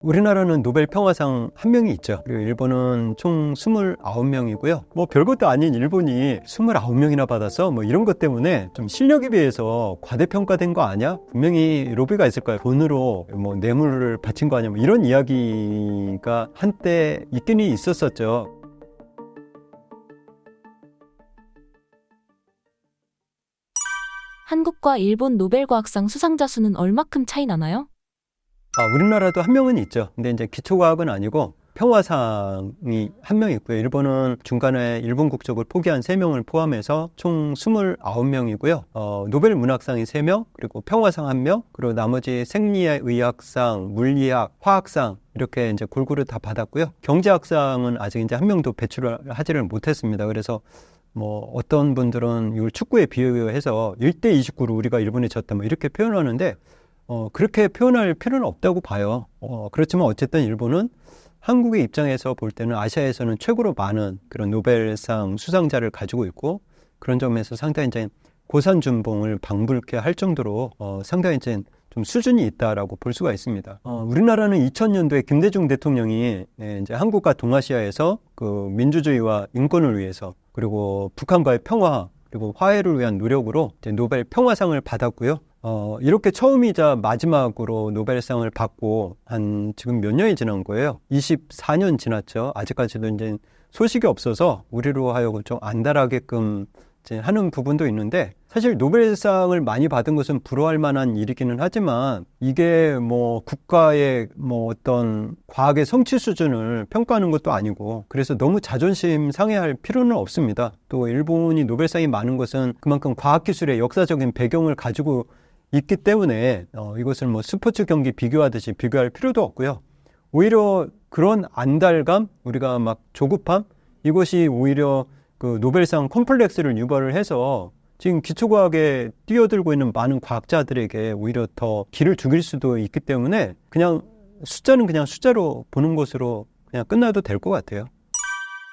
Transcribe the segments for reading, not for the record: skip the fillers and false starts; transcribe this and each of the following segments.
우리나라는 노벨 평화상 한 명이 있죠. 그리고 일본은 총 29명이고요. 뭐 별것도 아닌 일본이 29명이나 받아서 뭐 이런 것 때문에 좀 실력에 비해서 과대평가된 거 아니야? 분명히 로비가 있을 거예요. 돈으로 뭐 뇌물을 바친 거 아니야? 뭐 이런 이야기가 한때 있긴 있었었죠. 한국과 일본 노벨과학상 수상자 수는 얼마큼 차이 나나요? 우리나라도 한 명은 있죠. 근데 이제 기초과학은 아니고 평화상이 한 명 있고요. 일본은 중간에 일본 국적을 포기한 3명을 포함해서 총 29명이고요. 노벨 문학상이 3명, 그리고 평화상 1명, 그리고 나머지 생리의학상, 물리학, 화학상 이렇게 이제 골고루 다 받았고요. 경제학상은 아직 이제 한 명도 배출을 하지를 못했습니다. 그래서 뭐 어떤 분들은 이걸 축구에 비유해서 1대 29로 우리가 일본에 졌다 뭐 이렇게 표현하는데 그렇게 표현할 필요는 없다고 봐요. 그렇지만 어쨌든 일본은 한국의 입장에서 볼 때는 아시아에서는 최고로 많은 그런 노벨상 수상자를 가지고 있고, 그런 점에서 상당히 이제 고산준봉을 방불케 할 정도로 상당히 이제 좀 수준이 있다라고 볼 수가 있습니다. 우리나라는 2000년도에 김대중 대통령이 이제 한국과 동아시아에서 그 민주주의와 인권을 위해서, 그리고 북한과의 평화, 그리고 화해를 위한 노력으로 이제 노벨 평화상을 받았고요. 이렇게 처음이자 마지막으로 노벨상을 받고 한 지금 몇 년이 지난 거예요. 24년 지났죠. 아직까지도 이제 소식이 없어서 우리로 하여금 좀 안달하게끔 이제 하는 부분도 있는데, 사실 노벨상을 많이 받은 것은 부러워할 만한 일이기는 하지만 이게 뭐 국가의 뭐 어떤 과학의 성취 수준을 평가하는 것도 아니고, 그래서 너무 자존심 상해할 필요는 없습니다. 또 일본이 노벨상이 많은 것은 그만큼 과학기술의 역사적인 배경을 가지고 있기 때문에 이것을 뭐 스포츠 경기 비교하듯이 비교할 필요도 없고요. 오히려 그런 안달감, 우리가 막 조급함, 이것이 오히려 그 노벨상 컴플렉스를 유발을 해서 지금 기초과학에 뛰어들고 있는 많은 과학자들에게 오히려 더 기를 죽일 수도 있기 때문에 그냥 숫자는 그냥 숫자로 보는 것으로 그냥 끝나도 될 것 같아요.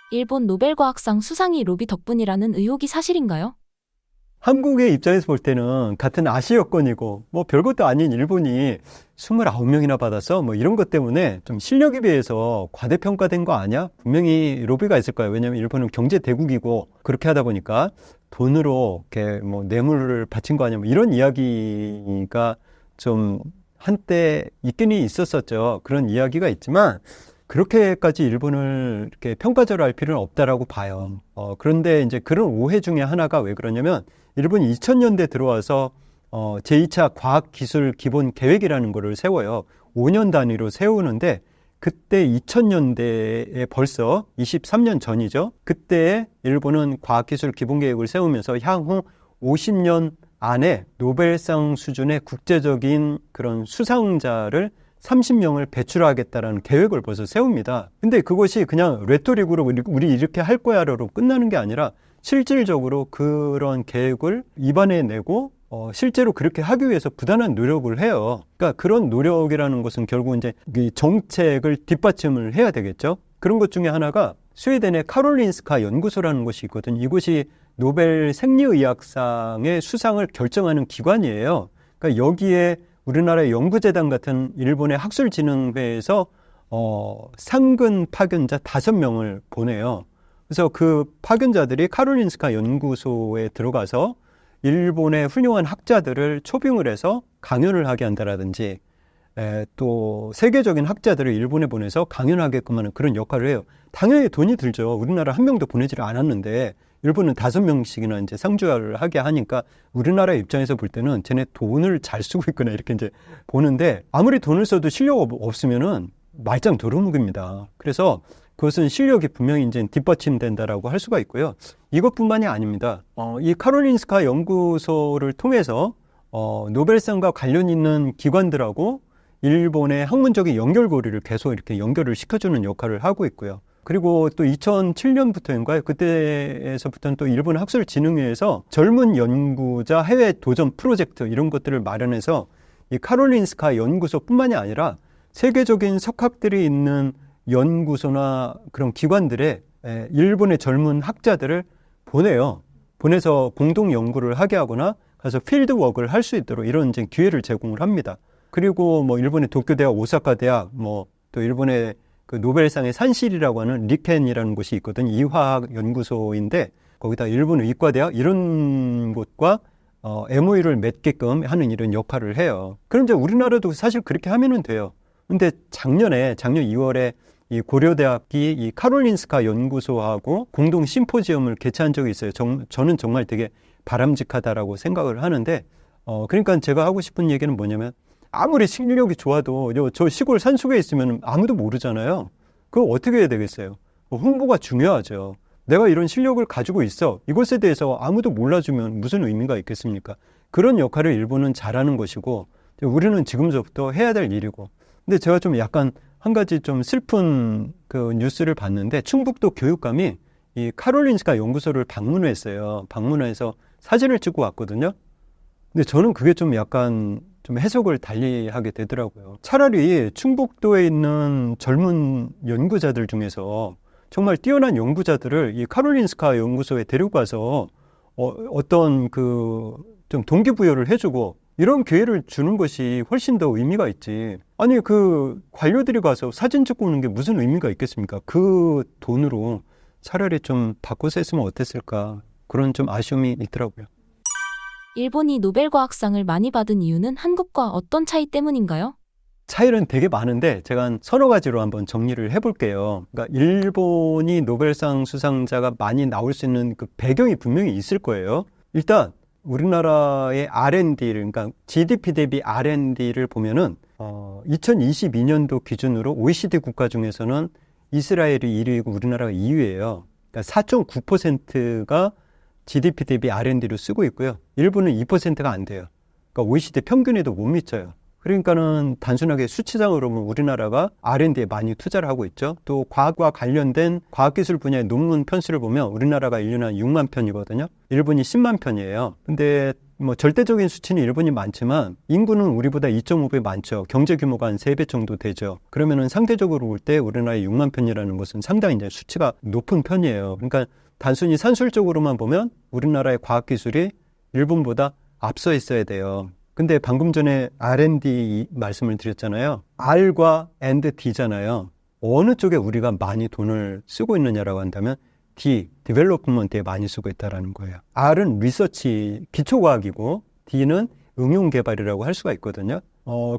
일본 노벨과학상 수상이 로비 덕분이라는 의혹이 사실인가요? 한국의 입장에서 볼 때는 같은 아시아권이고 뭐 별것도 아닌 일본이 29명이나 받아서 뭐 이런 것 때문에 좀 실력에 비해서 과대평가된 거 아니야? 분명히 로비가 있을 거예요. 왜냐하면 일본은 경제 대국이고 그렇게 하다 보니까 돈으로 이렇게 뭐 뇌물을 바친 거 아니야? 뭐 이런 이야기가 좀 한때 있긴 있었었죠. 그런 이야기가 있지만 그렇게까지 일본을 이렇게 평가절하 할 필요는 없다라고 봐요. 그런데 이제 그런 오해 중에 하나가 왜 그러냐면, 일본이 2000년대 들어와서 제2차 과학기술 기본 계획이라는 거를 세워요. 5년 단위로 세우는데, 그때 2000년대에 벌써 23년 전이죠. 그때 일본은 과학기술 기본 계획을 세우면서 향후 50년 안에 노벨상 수준의 국제적인 그런 수상자를 30명을 배출하겠다라는 계획을 벌써 세웁니다. 근데 그것이 그냥 레토릭으로 우리 이렇게 할 거야로 끝나는 게 아니라 실질적으로 그런 계획을 입안해내고 실제로 그렇게 하기 위해서 부단한 노력을 해요. 그러니까 그런 노력이라는 것은 결국 이제 정책을 뒷받침을 해야 되겠죠. 그런 것 중에 하나가 스웨덴의 카롤린스카 연구소라는 곳이 있거든요. 이곳이 노벨 생리의학상의 수상을 결정하는 기관이에요. 그러니까 여기에 우리나라의 연구재단 같은 일본의 학술진흥회에서 상근 파견자 5명을 보내요. 그래서 그 파견자들이 카롤린스카 연구소에 들어가서 일본의 훌륭한 학자들을 초빙을 해서 강연을 하게 한다라든지, 또 세계적인 학자들을 일본에 보내서 강연하게끔 하는 그런 역할을 해요. 당연히 돈이 들죠. 우리나라 한 명도 보내지를 않았는데 일본은 5명씩이나 이제 상주를 하게 하니까 우리나라 입장에서 볼 때는 쟤네 돈을 잘 쓰고 있구나 이렇게 이제 보는데, 아무리 돈을 써도 실력 없으면은 말짱 도루묵입니다. 그래서 그것은 실력이 분명히 이제 뒷받침된다라고 할 수가 있고요. 이것뿐만이 아닙니다. 이 카롤린스카 연구소를 통해서 노벨상과 관련 있는 기관들하고 일본의 학문적인 연결고리를 계속 이렇게 연결을 시켜주는 역할을 하고 있고요. 그리고 또 2007년부터인가요? 그때에서부터는 또 일본 학술진흥회에서 젊은 연구자 해외 도전 프로젝트 이런 것들을 마련해서 이 카롤린스카 연구소뿐만이 아니라 세계적인 석학들이 있는 연구소나 그런 기관들에 일본의 젊은 학자들을 보내요. 보내서 공동 연구를 하게 하거나 가서 필드워크를 할 수 있도록 이런 이제 기회를 제공을 합니다. 그리고 뭐 일본의 도쿄대학, 오사카 대학, 뭐 또 일본의 그 노벨상의 산실이라고 하는 리켄이라는 곳이 있거든요. 이화학 연구소인데 거기다 일본 의과대학 이런 곳과 MOU를 맺게끔 하는 이런 역할을 해요. 그럼 이제 우리나라도 사실 그렇게 하면은 돼요. 근데 작년 2월에 이 고려대학이 이 카롤린스카 연구소하고 공동 심포지엄을 개최한 적이 있어요. 저는 정말 되게 바람직하다라고 생각을 하는데, 그러니까 제가 하고 싶은 얘기는 뭐냐면, 아무리 실력이 좋아도 저 시골 산속에 있으면 아무도 모르잖아요. 그거 어떻게 해야 되겠어요? 홍보가 중요하죠. 내가 이런 실력을 가지고 있어. 이것에 대해서 아무도 몰라주면 무슨 의미가 있겠습니까? 그런 역할을 일본은 잘하는 것이고, 우리는 지금부터 해야 될 일이고. 근데 제가 좀 약간 한 가지 좀 슬픈 그 뉴스를 봤는데, 충북도 교육감이 이 카롤린스카 연구소를 방문했어요. 방문해서 사진을 찍고 왔거든요. 근데 저는 그게 좀 약간 좀 해석을 달리 하게 되더라고요. 차라리 충북도에 있는 젊은 연구자들 중에서 정말 뛰어난 연구자들을 이 카롤린스카 연구소에 데려가서 어떤 그 좀 동기부여를 해주고 이런 기회를 주는 것이 훨씬 더 의미가 있지. 아니 그 관료들이 가서 사진 찍고 오는 게 무슨 의미가 있겠습니까? 그 돈으로 차라리 좀 바꿔서 했으면 어땠을까. 그런 좀 아쉬움이 있더라고요. 일본이 노벨과학상을 많이 받은 이유는 한국과 어떤 차이 때문인가요? 차이는 되게 많은데 제가 한 서너 가지로 한번 정리를 해볼게요. 그러니까 일본이 노벨상 수상자가 많이 나올 수 있는 그 배경이 분명히 있을 거예요. 일단 우리나라의 R&D, 그러니까 GDP 대비 R&D를 보면은 2022년도 기준으로 OECD 국가 중에서는 이스라엘이 1위이고 우리나라가 2위예요. 그러니까 4.9%가 GDP 대비 R&D를 쓰고 있고요. 일본은 2%가 안 돼요. 그러니까 OECD 평균에도 못 미쳐요. 그러니까는 단순하게 수치상으로 보면 우리나라가 R&D에 많이 투자를 하고 있죠. 또 과학과 관련된 과학기술 분야의 논문 편수를 보면 우리나라가 1년에 한 6만 편이거든요. 일본이 10만 편이에요. 근데 뭐 절대적인 수치는 일본이 많지만 인구는 우리보다 2.5배 많죠. 경제 규모가 한 3배 정도 되죠. 그러면은 상대적으로 볼 때 우리나라의 6만 편이라는 것은 상당히 이제 수치가 높은 편이에요. 그러니까 단순히 산술적으로만 보면 우리나라의 과학기술이 일본보다 앞서 있어야 돼요. 근데 방금 전에 R&D 말씀을 드렸잖아요. R과 and D잖아요. 어느 쪽에 우리가 많이 돈을 쓰고 있느냐라고 한다면 D, 디벨롭먼트에 많이 쓰고 있다는 거예요. R은 리서치, 기초과학이고 D는 응용개발이라고 할 수가 있거든요.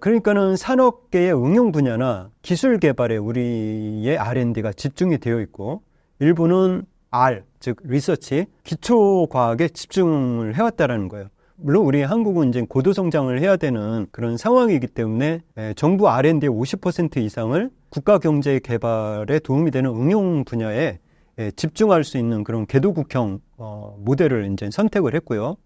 그러니까는 산업계의 응용 분야나 기술 개발에 우리의 R&D가 집중이 되어 있고 일본은 R, 즉 리서치, 기초과학에 집중을 해왔다는 거예요. 물론 우리 한국은 이제 고도 성장을 해야 되는 그런 상황이기 때문에 정부 R&D의 50% 이상을 국가 경제 개발에 도움이 되는 응용 분야에 집중할 수 있는 그런 궤도국형 모델을 이제 선택을 했고요.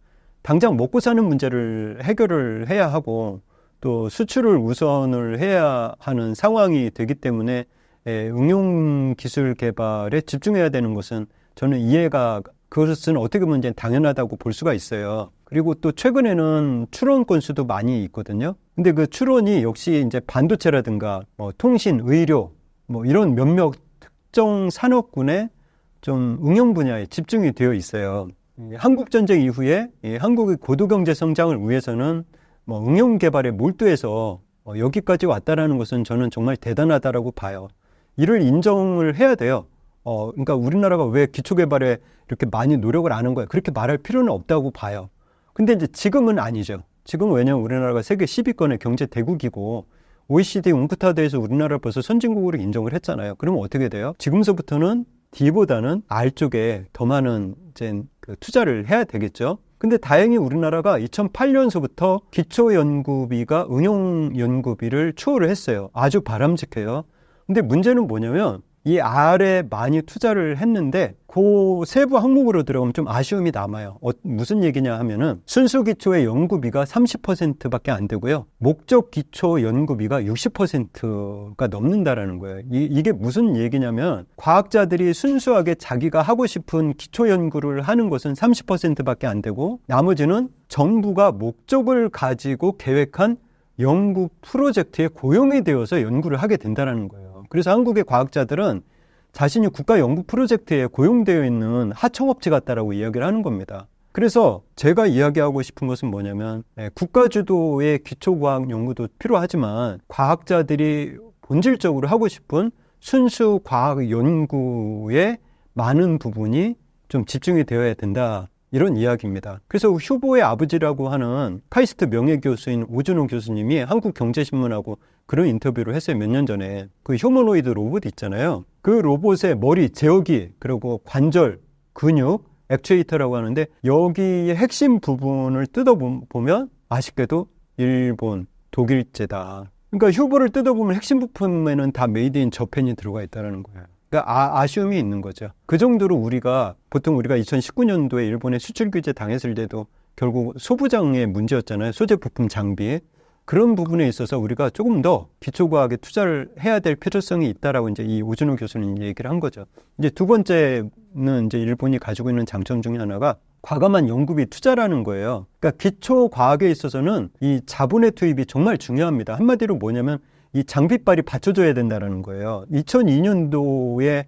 당장 먹고 사는 문제를 해결을 해야 하고 또 수출을 우선을 해야 하는 상황이 되기 때문에 응용 기술 개발에 집중해야 되는 것은 저는 이해가 그것은 어떻게 보면 이제 당연하다고 볼 수가 있어요. 그리고 또 최근에는 출원 건수도 많이 있거든요. 근데 그 출원이 역시 이제 반도체라든가 뭐 통신, 의료 뭐 이런 몇몇 특정 산업군의 좀 응용 분야에 집중이 되어 있어요. 한국 전쟁 이후에 한국의 고도 경제 성장을 위해서는 뭐 응용 개발에 몰두해서 여기까지 왔다라는 것은 저는 정말 대단하다라고 봐요. 이를 인정을 해야 돼요. 그러니까 우리나라가 왜 기초개발에 이렇게 많이 노력을 안 한 거야? 그렇게 말할 필요는 없다고 봐요. 근데 이제 지금은 아니죠. 지금은 왜냐면 우리나라가 세계 10위권의 경제 대국이고 OECD 웅크타드에서 우리나라 벌써 선진국으로 인정을 했잖아요. 그러면 어떻게 돼요? 지금서부터는 D보다는 R 쪽에 더 많은 이제 그 투자를 해야 되겠죠. 근데 다행히 우리나라가 2008년서부터 기초연구비가 응용연구비를 추월을 했어요. 아주 바람직해요. 근데 문제는 뭐냐면 이 R에 많이 투자를 했는데 그 세부 항목으로 들어가면 좀 아쉬움이 남아요. 무슨 얘기냐 하면은 순수 기초의 연구비가 30%밖에 안 되고요. 목적 기초 연구비가 60%가 넘는다라는 거예요. 이게 무슨 얘기냐면 과학자들이 순수하게 자기가 하고 싶은 기초 연구를 하는 것은 30%밖에 안 되고 나머지는 정부가 목적을 가지고 계획한 연구 프로젝트에 고용이 되어서 연구를 하게 된다는 거예요. 그래서 한국의 과학자들은 자신이 국가 연구 프로젝트에 고용되어 있는 하청업체 같다라고 이야기를 하는 겁니다. 그래서 제가 이야기하고 싶은 것은 뭐냐면 국가 주도의 기초과학 연구도 필요하지만 과학자들이 본질적으로 하고 싶은 순수 과학 연구의 많은 부분이 좀 집중이 되어야 된다. 이런 이야기입니다. 그래서 휴보의 아버지라고 하는 카이스트 명예교수인 오준호 교수님이 한국경제신문하고 그런 인터뷰를 했어요. 몇 년 전에. 그 휴머노이드 로봇 있잖아요. 그 로봇의 머리, 제어기, 그리고 관절, 근육, 액추에이터라고 하는데 여기의 핵심 부분을 뜯어보면 아쉽게도 일본, 독일제다. 그러니까 휴보를 뜯어보면 핵심 부품에는 다 메이드 인 저펜이 들어가 있다는 거예요. 그러니까 아쉬움이 있는 거죠. 그 정도로 보통 우리가 2019년도에 일본에 수출 규제 당했을 때도 결국 소부장의 문제였잖아요. 소재 부품 장비. 그런 부분에 있어서 우리가 조금 더 기초과학에 투자를 해야 될 필요성이 있다라고 이제 이 오준호 교수는 얘기를 한 거죠. 이제 두 번째는 이제 일본이 가지고 있는 장점 중에 하나가 과감한 연구비 투자라는 거예요. 그러니까 기초과학에 있어서는 이 자본의 투입이 정말 중요합니다. 한마디로 뭐냐면 이 장비빨이 받쳐줘야 된다는 거예요. 2002년도에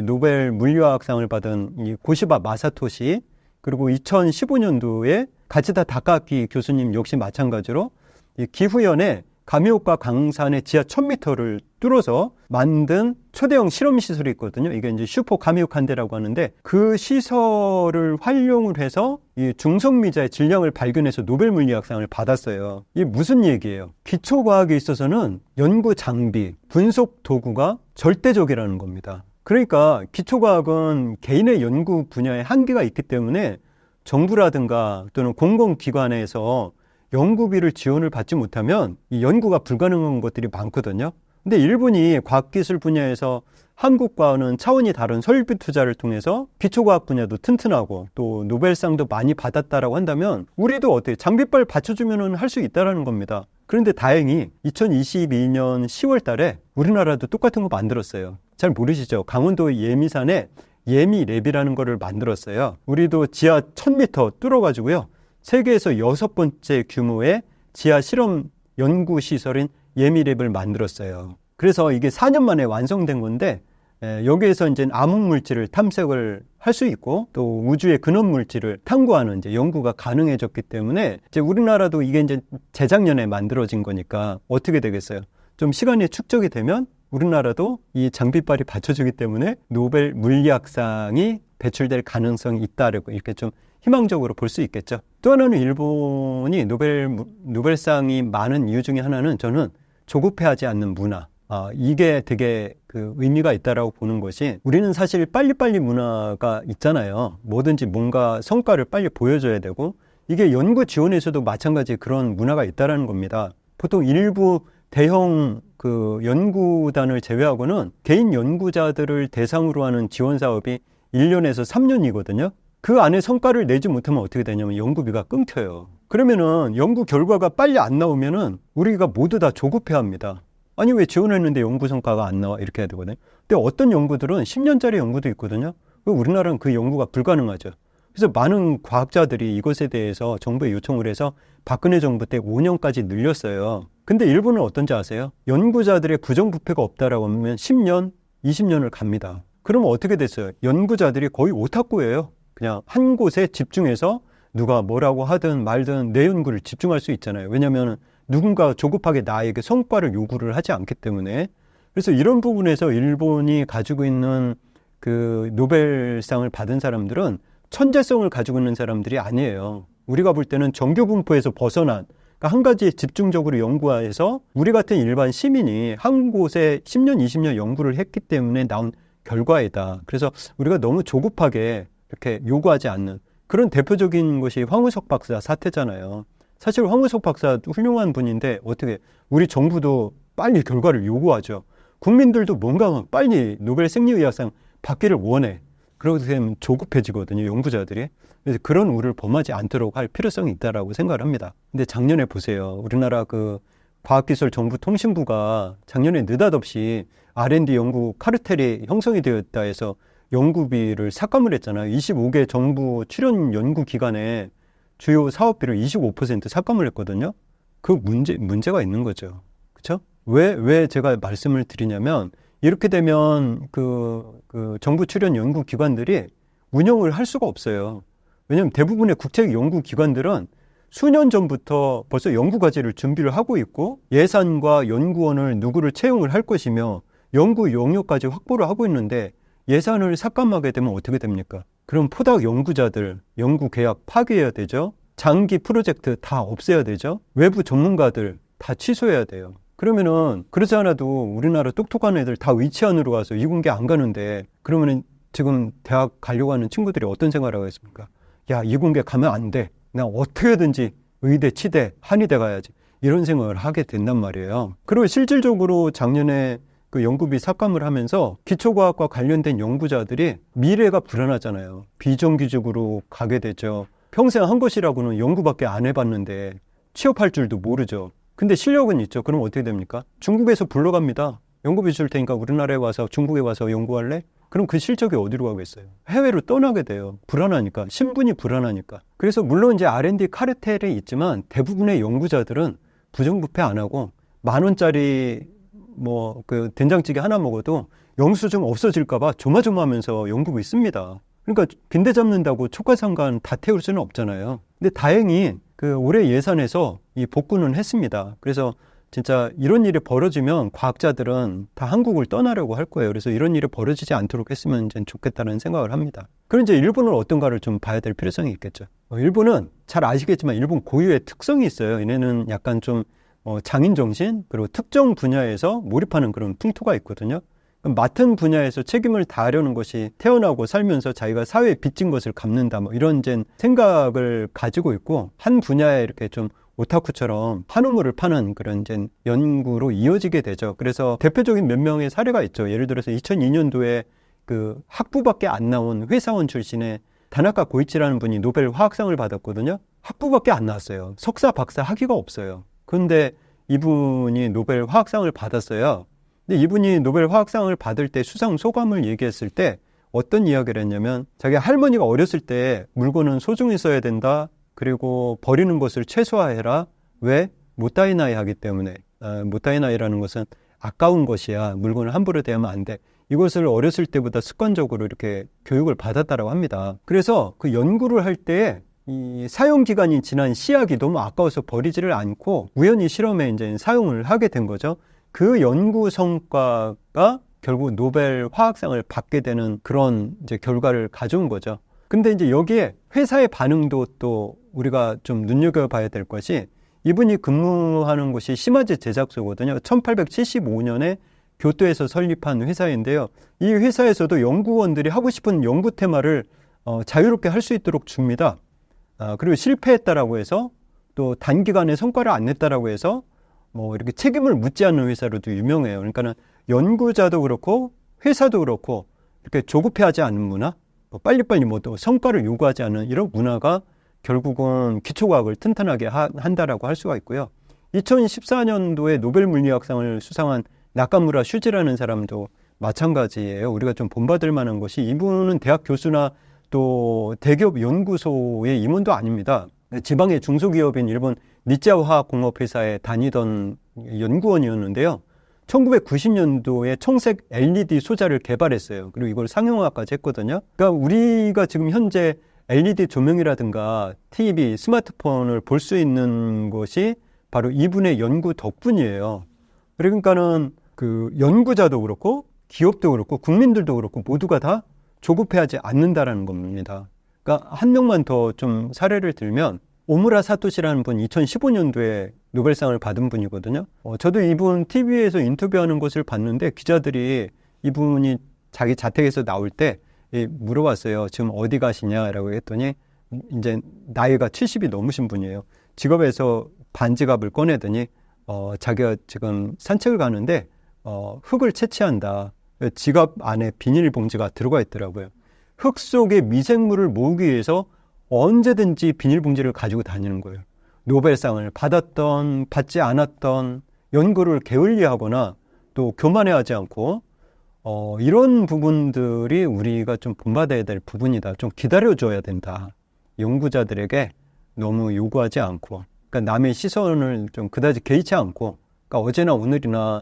노벨 물리학상을 받은 이 고시바 마사토시, 그리고 2015년도에 가치다 다카키 교수님 역시 마찬가지로 이 기후현에 가미오카 강산의 지하 1000m를 뚫어서 만든 초대형 실험 시설이 있거든요. 이게 이제 슈퍼 가미오칸데라고 하는데 그 시설을 활용을 해서 이 중성미자의 질량을 발견해서 노벨 물리학상을 받았어요. 이게 무슨 얘기예요? 기초과학에 있어서는 연구 장비, 분석 도구가 절대적이라는 겁니다. 그러니까 기초과학은 개인의 연구 분야에 한계가 있기 때문에 정부라든가 또는 공공기관에서 연구비를 지원을 받지 못하면 이 연구가 불가능한 것들이 많거든요. 근데 일본이 과학기술 분야에서 한국과는 차원이 다른 설비 투자를 통해서 기초과학 분야도 튼튼하고 또 노벨상도 많이 받았다라고 한다면 우리도 어때요? 장비빨 받쳐주면 할 수 있다라는 겁니다. 그런데 다행히 2022년 10월 달에 우리나라도 똑같은 거 만들었어요. 잘 모르시죠? 강원도 예미산에 예미랩이라는 거를 만들었어요. 우리도 지하 1000m 뚫어가지고요. 세계에서 6번째 규모의 지하 실험 연구시설인 예미랩을 만들었어요. 그래서 이게 4년 만에 완성된 건데 여기에서 이제 암흑물질을 탐색을 할 수 있고 또 우주의 근원물질을 탐구하는 이제 연구가 가능해졌기 때문에 이제 우리나라도 이게 이제 재작년에 만들어진 거니까 어떻게 되겠어요? 좀 시간이 축적이 되면 우리나라도 이 장비빨이 받쳐주기 때문에 노벨 물리학상이 배출될 가능성이 있다라고 이렇게 좀 희망적으로 볼 수 있겠죠. 또 하나는 일본이 노벨상이 많은 이유 중에 하나는 저는 조급해하지 않는 문화. 이게 되게 그 의미가 있다라고 보는 것이 우리는 사실 빨리빨리 문화가 있잖아요. 뭐든지 뭔가 성과를 빨리 보여줘야 되고 이게 연구 지원에서도 마찬가지 그런 문화가 있다라는 겁니다. 보통 일부 대형 그 연구단을 제외하고는 개인 연구자들을 대상으로 하는 지원 사업이 1년에서 3년이거든요. 그 안에 성과를 내지 못하면 어떻게 되냐면 연구비가 끊겨요. 그러면은 연구 결과가 빨리 안 나오면은 우리가 모두 다 조급해합니다. 아니 왜 지원했는데 연구 성과가 안 나와 이렇게 해야 되거든요. 근데 어떤 연구들은 10년짜리 연구도 있거든요. 우리나라는 그 연구가 불가능하죠. 그래서 많은 과학자들이 이것에 대해서 정부에 요청을 해서 박근혜 정부 때 5년까지 늘렸어요. 근데 일본은 어떤지 아세요? 연구자들의 부정부패가 없다라고 하면 10년, 20년을 갑니다. 그러면 어떻게 됐어요? 연구자들이 거의 오타쿠예요. 그냥 한 곳에 집중해서 누가 뭐라고 하든 말든 내 연구를 집중할 수 있잖아요. 왜냐하면 누군가 조급하게 나에게 성과를 요구를 하지 않기 때문에. 그래서 이런 부분에서 일본이 가지고 있는 그 노벨상을 받은 사람들은 천재성을 가지고 있는 사람들이 아니에요. 우리가 볼 때는 정규 분포에서 벗어난, 그러니까 한 가지에 집중적으로 연구해서 우리 같은 일반 시민이 한 곳에 10년, 20년 연구를 했기 때문에 나온 결과이다. 그래서 우리가 너무 조급하게 이렇게 요구하지 않는 그런 대표적인 것이 황우석 박사 사태잖아요. 사실 황우석 박사도 훌륭한 분인데 어떻게 우리 정부도 빨리 결과를 요구하죠. 국민들도 뭔가 빨리 노벨 생리의학상 받기를 원해. 그러게 되면 조급해지거든요, 연구자들이. 그래서 그런 우를 범하지 않도록 할 필요성이 있다라고 생각을 합니다. 근데 작년에 보세요. 우리나라 그 과학기술정보통신부가 작년에 느닷없이 R&D 연구 카르텔이 형성이 되었다 해서 연구비를 삭감을 했잖아요. 25개 정부 출연 연구기관에 주요 사업비를 25% 삭감을 했거든요. 그 문제가 있는 거죠. 그렇죠? 왜 제가 말씀을 드리냐면 이렇게 되면 그 정부 출연 연구기관들이 운영을 할 수가 없어요. 왜냐하면 대부분의 국책 연구기관들은 수년 전부터 벌써 연구 과제를 준비를 하고 있고 예산과 연구원을 누구를 채용을 할 것이며 연구 용역까지 확보를 하고 있는데 예산을 삭감하게 되면 어떻게 됩니까? 그럼 포닥 연구자들, 연구 계약 파기해야 되죠. 장기 프로젝트 다 없애야 되죠. 외부 전문가들 다 취소해야 돼요. 그러면은 그러지 않아도 우리나라 똑똑한 애들 다 의치안으로 가서 이공계 안 가는데 그러면은 지금 대학 가려고 하는 친구들이 어떤 생각을 하겠습니까? 야, 이공계 가면 안 돼. 나 어떻게든지 의대, 치대, 한의대 가야지. 이런 생각을 하게 된단 말이에요. 그리고 실질적으로 작년에 그 연구비 삭감을 하면서 기초과학과 관련된 연구자들이 미래가 불안하잖아요. 비정규직으로 가게 되죠. 평생 한 것이라고는 연구밖에 안 해봤는데 취업할 줄도 모르죠. 근데 실력은 있죠. 그럼 어떻게 됩니까? 중국에서 불러갑니다. 연구비 줄 테니까 우리나라에 와서 중국에 와서 연구할래? 그럼 그 실적이 어디로 가겠어요? 해외로 떠나게 돼요. 불안하니까. 신분이 불안하니까. 그래서 물론 이제 R&D 카르텔이 있지만 대부분의 연구자들은 부정부패 안 하고 10,000원짜리 뭐 그 된장찌개 하나 먹어도 영수증 없어질까봐 조마조마하면서 연구비 씁니다. 그러니까 빈대 잡는다고 촉과상관 다 태울 수는 없잖아요. 근데 다행히 그 올해 예산에서 이 복구는 했습니다. 그래서 진짜 이런 일이 벌어지면 과학자들은 다 한국을 떠나려고 할 거예요. 그래서 이런 일이 벌어지지 않도록 했으면 이제 좋겠다는 생각을 합니다. 그럼 이제 일본은 어떤가를 좀 봐야 될 필요성이 있겠죠. 일본은 잘 아시겠지만 일본 고유의 특성이 있어요. 얘네는 약간 좀 장인정신 그리고 특정 분야에서 몰입하는 그런 풍토가 있거든요. 맡은 분야에서 책임을 다하려는 것이 태어나고 살면서 자기가 사회에 빚진 것을 갚는다 뭐 이런 이제 생각을 가지고 있고 한 분야에 이렇게 좀 오타쿠처럼 한우물을 파는 그런 이제 연구로 이어지게 되죠. 그래서 대표적인 몇 명의 사례가 있죠. 예를 들어서 2002년도에 그 학부밖에 안 나온 회사원 출신의 다나카 고이치라는 분이 노벨 화학상을 받았거든요. 학부밖에 안 나왔어요. 석사, 박사 학위가 없어요. 그런데 이분이 노벨 화학상을 받았어요. 근데 이분이 노벨 화학상을 받을 때 수상 소감을 얘기했을 때 어떤 이야기를 했냐면 자기 할머니가 어렸을 때 물건은 소중히 써야 된다. 그리고 버리는 것을 최소화해라. 왜? 모타이나이 하기 때문에. 모타이나이라는 것은 아까운 것이야. 물건을 함부로 대하면 안 돼. 이것을 어렸을 때보다 습관적으로 이렇게 교육을 받았다라고 합니다. 그래서 그 연구를 할 때 이 사용 기간이 지난 씨앗이 너무 아까워서 버리지를 않고 우연히 실험에 이제 사용을 하게 된 거죠. 그 연구 성과가 결국 노벨 화학상을 받게 되는 그런 이제 결과를 가져온 거죠. 근데 이제 여기에 회사의 반응도 또 우리가 좀 눈여겨봐야 될 것이 이분이 근무하는 곳이 시마즈 제작소거든요. 1875년에 교토에서 설립한 회사인데요. 이 회사에서도 연구원들이 하고 싶은 연구 테마를 자유롭게 할 수 있도록 줍니다. 그리고 실패했다라고 해서 또 단기간에 성과를 안 냈다라고 해서 뭐 이렇게 책임을 묻지 않는 회사로도 유명해요. 그러니까는 연구자도 그렇고 회사도 그렇고 이렇게 조급해하지 않는 문화, 빨리빨리 뭐 또 성과를 요구하지 않는 이런 문화가 결국은 기초과학을 튼튼하게 한다라고 할 수가 있고요. 2014년도에 노벨 물리학상을 수상한 나카무라 슈지라는 사람도 마찬가지예요. 우리가 좀 본받을 만한 것이 이분은 대학 교수나 또 대기업 연구소의 임원도 아닙니다. 지방의 중소기업인 일본 니치아 화학공업회사에 다니던 연구원이었는데요. 1990년도에 청색 LED 소자를 개발했어요. 그리고 이걸 상용화까지 했거든요. 그러니까 우리가 지금 현재 LED 조명이라든가 TV, 스마트폰을 볼 수 있는 것이 바로 이분의 연구 덕분이에요. 그러니까는 그 연구자도 그렇고 기업도 그렇고 국민들도 그렇고 모두가 다 조급해하지 않는다라는 겁니다. 그러니까 한 명만 더 좀 사례를 들면 오무라 사토시라는 분 2015년도에 노벨상을 받은 분이거든요. 저도 이분 TV에서 인터뷰하는 것을 봤는데 기자들이 이분이 자기 자택에서 나올 때 물어봤어요. 지금 어디 가시냐라고 했더니 이제 나이가 70이 넘으신 분이에요. 직업에서 반지갑을 꺼내더니 자기가 지금 산책을 가는데 흙을 채취한다. 지갑 안에 비닐봉지가 들어가 있더라고요. 흙 속에 미생물을 모으기 위해서 언제든지 비닐봉지를 가지고 다니는 거예요. 노벨상을 받았던 받지 않았던 연구를 게을리하거나 또 교만해하지 않고 이런 부분들이 우리가 좀 본받아야 될 부분이다. 좀 기다려줘야 된다. 연구자들에게 너무 요구하지 않고 그러니까 남의 시선을 좀 그다지 개의치 않고 그러니까 어제나 오늘이나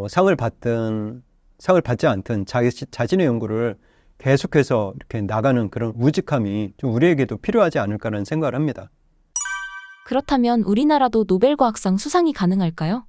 상을 받지 않든 자신의 연구를 계속해서 이렇게 나가는 그런 우직함이 좀 우리에게도 필요하지 않을까라는 생각을 합니다. 그렇다면 우리나라도 노벨과학상 수상이 가능할까요?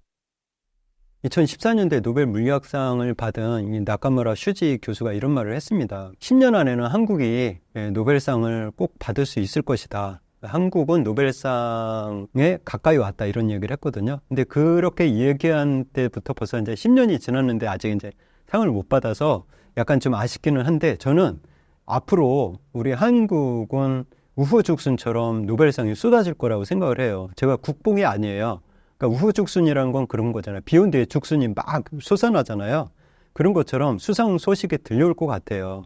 2014년도에 노벨 물리학상을 받은 이 나카무라 슈지 교수가 이런 말을 했습니다. 10년 안에는 한국이 노벨상을 꼭 받을 수 있을 것이다. 한국은 노벨상에 가까이 왔다 이런 얘기를 했거든요. 근데 그렇게 얘기한 때부터 벌써 이제 10년이 지났는데 아직 이제 상을 못 받아서 약간 좀 아쉽기는 한데 저는 앞으로 우리 한국은 우후죽순처럼 노벨상이 쏟아질 거라고 생각을 해요. 제가 국뽕이 아니에요. 그러니까 우후죽순이라는 건 그런 거잖아요. 비 온 뒤에 죽순이 막 솟아나잖아요. 그런 것처럼 수상 소식이 들려올 것 같아요.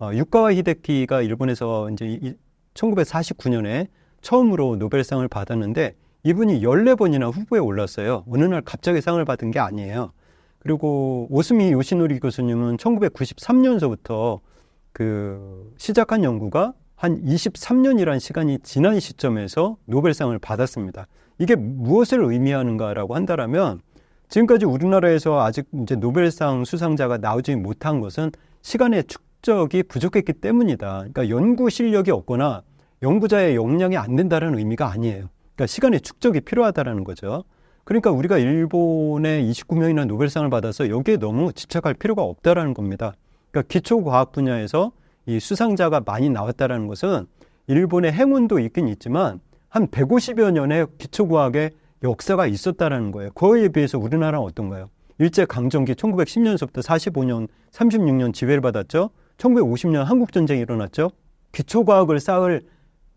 유카와 히데키가 일본에서 이제 1949년에 처음으로 노벨상을 받았는데 이분이 14번이나 후보에 올랐어요. 어느 날 갑자기 상을 받은 게 아니에요. 그리고 오스미 요시노리 교수님은 1993년서부터 시작한 연구가 한 23년이라는 시간이 지난 시점에서 노벨상을 받았습니다. 이게 무엇을 의미하는가라고 한다면 지금까지 우리나라에서 아직 이제 노벨상 수상자가 나오지 못한 것은 시간의 축적이 부족했기 때문이다. 그러니까 연구 실력이 없거나 연구자의 역량이 안 된다는 의미가 아니에요. 그러니까 시간의 축적이 필요하다는 거죠. 그러니까 우리가 일본의 29명이나 노벨상을 받아서 여기에 너무 집착할 필요가 없다는 겁니다. 그러니까 기초과학 분야에서 이 수상자가 많이 나왔다는 것은 일본의 행운도 있긴 있지만 한 150여 년의 기초과학의 역사가 있었다는 거예요. 그거에 비해서 우리나라는 어떤가요? 일제강점기 1910년서부터 45년, 36년 지배를 받았죠. 1950년 한국전쟁이 일어났죠. 기초과학을 쌓을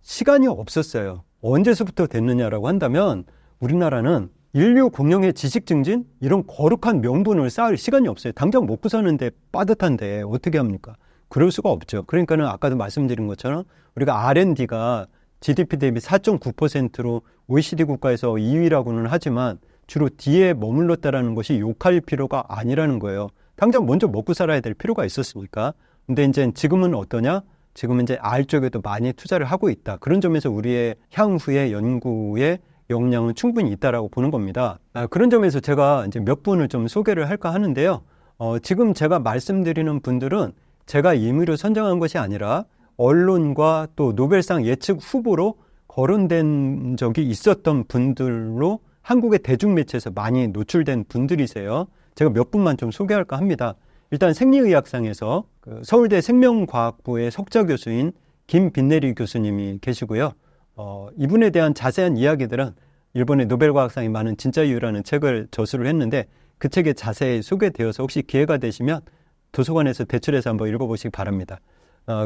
시간이 없었어요. 언제서부터 됐느냐라고 한다면 우리나라는 인류 공용의 지식 증진? 이런 거룩한 명분을 쌓을 시간이 없어요. 당장 먹고 사는데 빠듯한데 어떻게 합니까? 그럴 수가 없죠. 그러니까는 아까도 말씀드린 것처럼 우리가 R&D가 GDP 대비 4.9%로 OECD 국가에서 2위라고는 하지만 주로 뒤에 머물렀다라는 것이 욕할 필요가 아니라는 거예요. 당장 먼저 먹고 살아야 될 필요가 있었으니까. 근데 이제 지금은 어떠냐? 지금은 이제 R 쪽에도 많이 투자를 하고 있다. 그런 점에서 우리의 향후의 연구의 역량은 충분히 있다라고 보는 겁니다. 그런 점에서 제가 이제 몇 분을 좀 소개를 할까 하는데요. 지금 제가 말씀드리는 분들은 제가 임의로 선정한 것이 아니라 언론과 또 노벨상 예측 후보로 거론된 적이 있었던 분들로 한국의 대중매체에서 많이 노출된 분들이세요. 제가 몇 분만 좀 소개할까 합니다. 일단 생리의학상에서 서울대 생명과학부의 석좌 교수인 김빈내리 교수님이 계시고요. 이분에 대한 자세한 이야기들은 일본의 노벨과학상이 많은 진짜 이유라는 책을 저술을 했는데 그 책에 자세히 소개되어서 혹시 기회가 되시면 도서관에서 대출해서 한번 읽어보시기 바랍니다.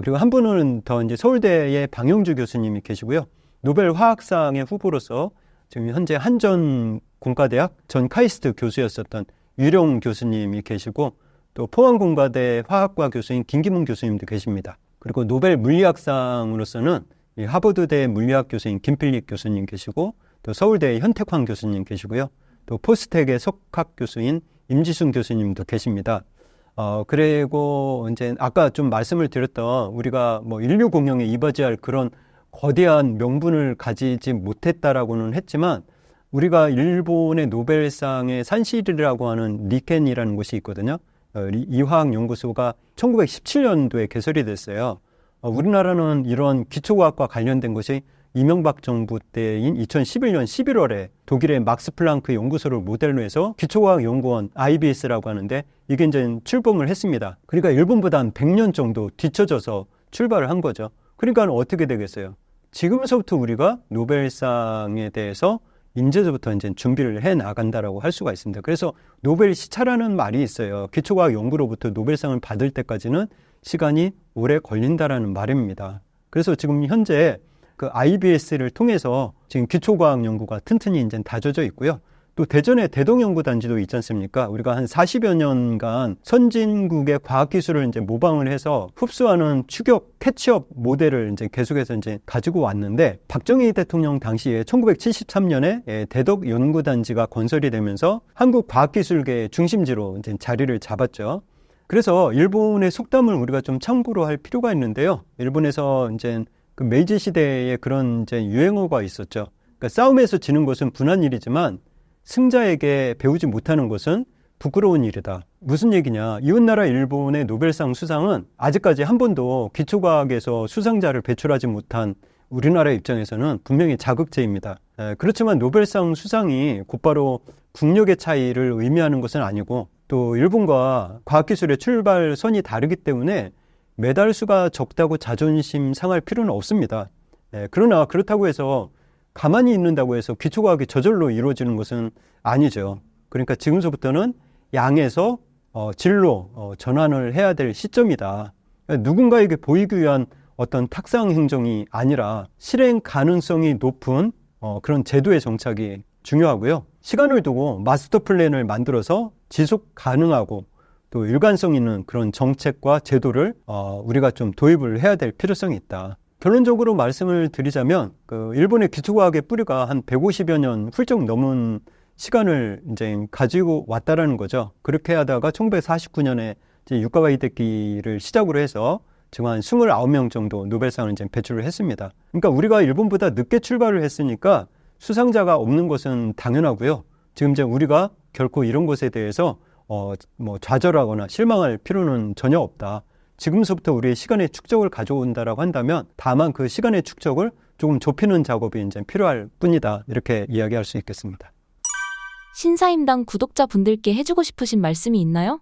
그리고 한 분은 더 이제 서울대의 방영주 교수님이 계시고요. 노벨 화학상의 후보로서 지금 현재 한전 공과대학 전 카이스트 교수였었던 유령 교수님이 계시고 또 포항공과대 화학과 교수인 김기문 교수님도 계십니다. 그리고 노벨 물리학상으로서는 하버드대 물리학 교수인 김필립 교수님 계시고 또 서울대의 현택환 교수님 계시고요. 또 포스텍의 석학 교수인 임지순 교수님도 계십니다. 그리고 이제 아까 좀 말씀을 드렸던 우리가 뭐 인류 공영에 이바지할 그런 거대한 명분을 가지지 못했다라고는 했지만 우리가 일본의 노벨상의 산실이라고 하는 리켄이라는 곳이 있거든요. 이 화학연구소가 1917년도에 개설이 됐어요. 우리나라는 이런 기초과학과 관련된 것이 이명박 정부 때인 2011년 11월에 독일의 막스 플랑크 연구소를 모델로 해서 기초과학연구원 IBS라고 하는데 이게 이제 출범을 했습니다. 그러니까 일본보다 한 100년 정도 뒤쳐져서 출발을 한 거죠. 그러니까 어떻게 되겠어요? 지금서부터 우리가 노벨상에 대해서 인제서부터 이제 준비를 해 나간다라고 할 수가 있습니다. 그래서 노벨 시차라는 말이 있어요. 기초과학 연구로부터 노벨상을 받을 때까지는 시간이 오래 걸린다라는 말입니다. 그래서 지금 현재 그 IBS를 통해서 지금 기초과학 연구가 튼튼히 이제 다져져 있고요. 또 대전에 대동연구단지도 있지 않습니까? 우리가 한 40여 년간 선진국의 과학기술을 이제 모방을 해서 흡수하는 추격 캐치업 모델을 이제 계속해서 이제 가지고 왔는데 박정희 대통령 당시에 1973년에 대덕연구단지가 건설이 되면서 한국 과학기술계의 중심지로 이제 자리를 잡았죠. 그래서 일본의 속담을 우리가 좀 참고로 할 필요가 있는데요. 일본에서 이제 그 메이지 시대에 그런 이제 유행어가 있었죠. 그러니까 싸움에서 지는 것은 분한 일이지만 승자에게 배우지 못하는 것은 부끄러운 일이다. 무슨 얘기냐? 이웃나라 일본의 노벨상 수상은 아직까지 한 번도 기초과학에서 수상자를 배출하지 못한 우리나라 입장에서는 분명히 자극제입니다. 그렇지만 노벨상 수상이 곧바로 국력의 차이를 의미하는 것은 아니고 또 일본과 과학기술의 출발선이 다르기 때문에 메달 수가 적다고 자존심 상할 필요는 없습니다. 그러나 그렇다고 해서 가만히 있는다고 해서 기초과학이 저절로 이루어지는 것은 아니죠. 그러니까 지금서부터는 양에서 질로 전환을 해야 될 시점이다. 누군가에게 보이기 위한 어떤 탁상 행정이 아니라 실행 가능성이 높은 그런 제도의 정착이 중요하고요. 시간을 두고 마스터 플랜을 만들어서 지속 가능하고 또 일관성 있는 그런 정책과 제도를 우리가 좀 도입을 해야 될 필요성이 있다. 결론적으로 말씀을 드리자면 일본의 기초과학의 뿌리가 한 150여 년 훌쩍 넘은 시간을 이제 가지고 왔다라는 거죠. 그렇게 하다가 1949년에 유카와 히데키를 시작으로 해서 지금 한 29명 정도 노벨상을 이제 배출을 했습니다. 그러니까 우리가 일본보다 늦게 출발을 했으니까 수상자가 없는 것은 당연하고요. 지금 이제 우리가 결코 이런 것에 대해서 좌절하거나 실망할 필요는 전혀 없다. 지금서부터 우리의 시간의 축적을 가져온다라고 한다면 다만 그 시간의 축적을 조금 좁히는 작업이 이제 필요할 뿐이다. 이렇게 이야기할 수 있겠습니다. 신사임당 구독자분들께 해주고 싶으신 말씀이 있나요?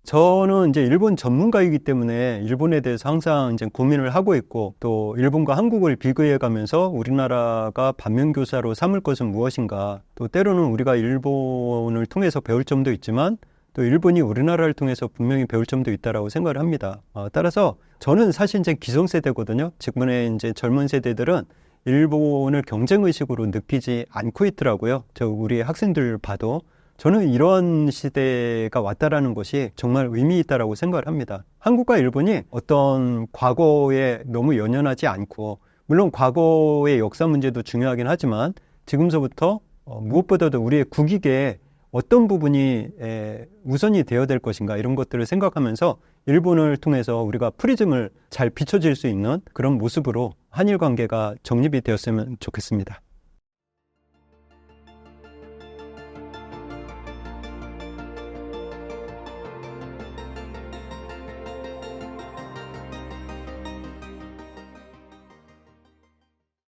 저는 이제 일본 전문가이기 때문에 일본에 대해서 항상 이제 고민을 하고 있고 또 일본과 한국을 비교해 가면서 우리나라가 반면교사로 삼을 것은 무엇인가 또 때로는 우리가 일본을 통해서 배울 점도 있지만 또 일본이 우리나라를 통해서 분명히 배울 점도 있다라고 생각을 합니다. 따라서 저는 사실 이제 기성세대거든요. 지금의 이제 젊은 세대들은 일본을 경쟁의식으로 느끼지 않고 있더라고요. 우리 학생들 봐도 저는 이런 시대가 왔다라는 것이 정말 의미 있다라고 생각을 합니다. 한국과 일본이 어떤 과거에 너무 연연하지 않고 물론 과거의 역사 문제도 중요하긴 하지만 지금서부터 무엇보다도 우리의 국익에 어떤 부분이 우선이 되어야 될 것인가 이런 것들을 생각하면서 일본을 통해서 우리가 프리즘을 잘 비춰질 수 있는 그런 모습으로 한일 관계가 정립이 되었으면 좋겠습니다.